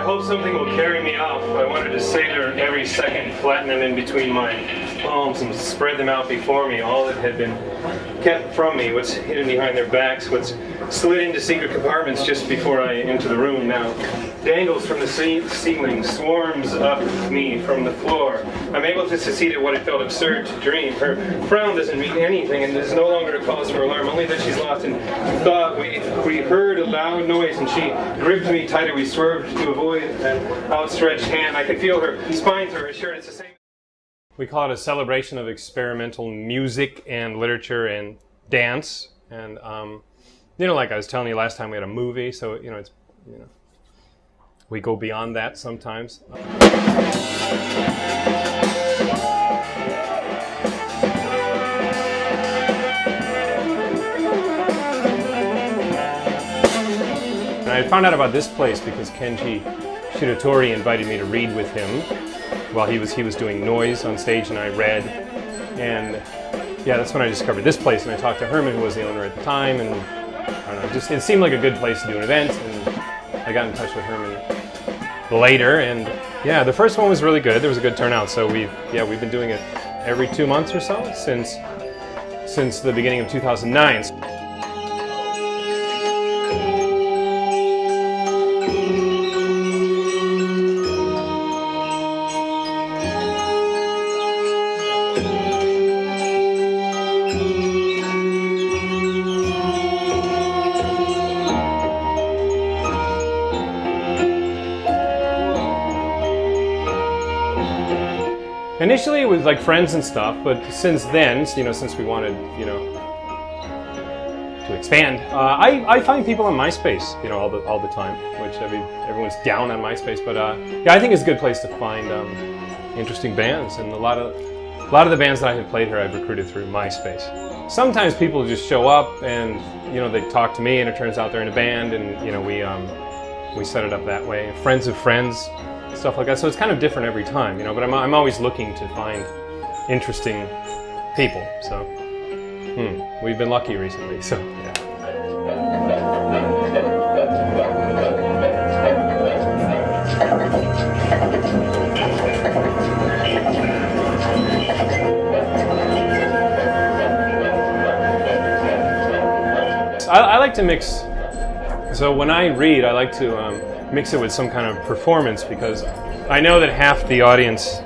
hope something will carry me off. I wanted to savor every second, flatten them in between my palms and spread them out before me. All that had been kept from me, what's hidden behind their backs, what's slid into secret compartments just before I enter the room now, dangles from the ceiling, swarms up me from the floor. I'm able to succeed at what I felt absurd to dream. Her frown doesn't mean anything, and there's no longer a cause for alarm, only that she's lost in thought. We heard a loud noise, and she gripped me tighter. We swerved to avoid an outstretched hand. I could feel her spine through her shirt. It's the same. We call it a celebration of experimental music and literature and dance. And, like I was telling you last time, we had a movie, so, we go beyond that sometimes. And I found out about this place because Kenji Shiratori invited me to read with him while he was doing noise on stage, and I read. And yeah, that's when I discovered this place, and I talked to Herman, who was the owner at the time, and I don't know, it seemed like a good place to do an event, and I got in touch with Herman later, and yeah, the first one was really good. There was a good turnout, so we've been doing it every 2 months or so since the beginning of 2009. Initially it was like friends and stuff, but since then, since we wanted, to expand, I find people on MySpace, all the time, which everyone's down on MySpace, but yeah, I think it's a good place to find interesting bands, and a lot of the bands that I have played here I've recruited through MySpace. Sometimes people just show up and they talk to me, and it turns out they're in a band, and we set it up that way. Friends of friends. Stuff like that, so it's kind of different every time, but I'm always looking to find interesting people, so we've been lucky recently, so yeah. I like to mix, so when I read, I like to mix it with some kind of performance, because I know that half the audience,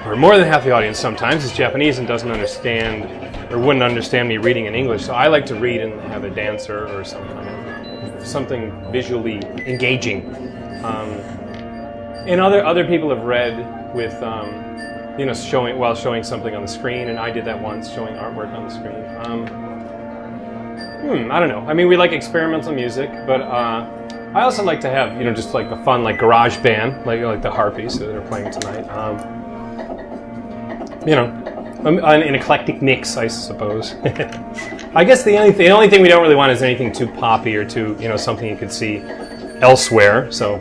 or more than half the audience sometimes, is Japanese and doesn't understand, or wouldn't understand me reading in English, so I like to read and have a dancer or something visually engaging. And other people have read with, showing something on the screen, and I did that once, showing artwork on the screen. I don't know. I mean, we like experimental music, but I also like to have, just like a fun, like garage band, like the Harpies that are playing tonight. An eclectic mix, I suppose. I guess the only thing we don't really want is anything too poppy or too, something you could see elsewhere. So.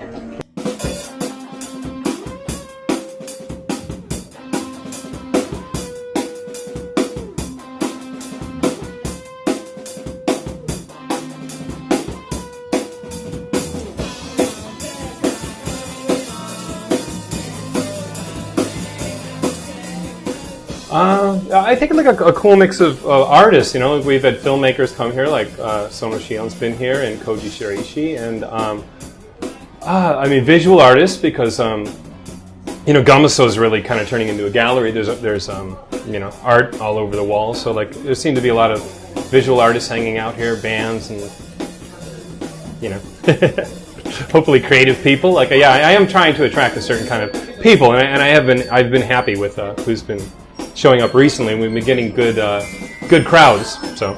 I think like a cool mix of artists. We've had filmmakers come here, like Sono Shion's been here, and Koji Shiraishi, and visual artists, because Gamuso is really kind of turning into a gallery. There's art all over the walls, so like there seem to be a lot of visual artists hanging out here, bands, and hopefully creative people. Like I am trying to attract a certain kind of people, and I've been happy with who's been showing up recently. We've been getting good crowds. So.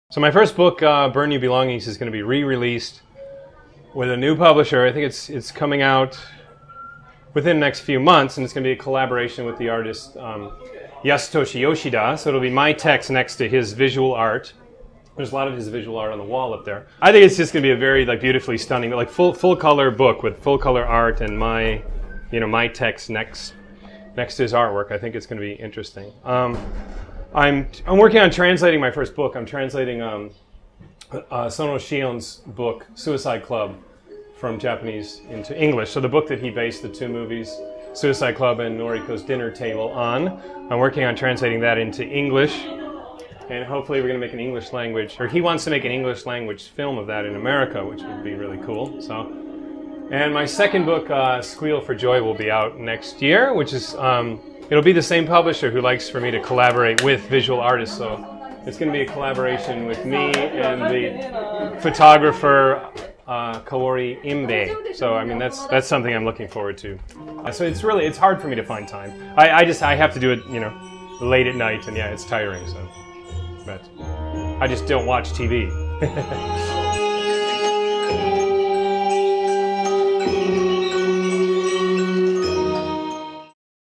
So my first book, Burn You Belongings, is going to be re-released with a new publisher. I think it's coming out within the next few months, and it's going to be a collaboration with the artist Yasutoshi Yoshida. So it'll be my text next to his visual art, There's a lot of his visual art on the wall up there. I think it's just going to be a very like beautifully stunning, like full color book with full color art and my, you know, my text next to his artwork. I think it's going to be interesting. I'm working on translating my first book. I'm translating Sono Shion's book Suicide Club from Japanese into English. So the book that he based the 2 movies, Suicide Club and Noriko's Dinner Table, on. I'm working on translating that into English. And hopefully we're going to make an English language, or he wants to make an English language film of that in America, which would be really cool. So, and my second book, Squeal for Joy, will be out next year, which is, it'll be the same publisher who likes for me to collaborate with visual artists. So it's going to be a collaboration with me and the photographer, Kaori Imbe. So I mean that's something I'm looking forward to. So it's hard for me to find time. I have to do it, you know, late at night, and yeah, it's tiring. So. But I just don't watch TV.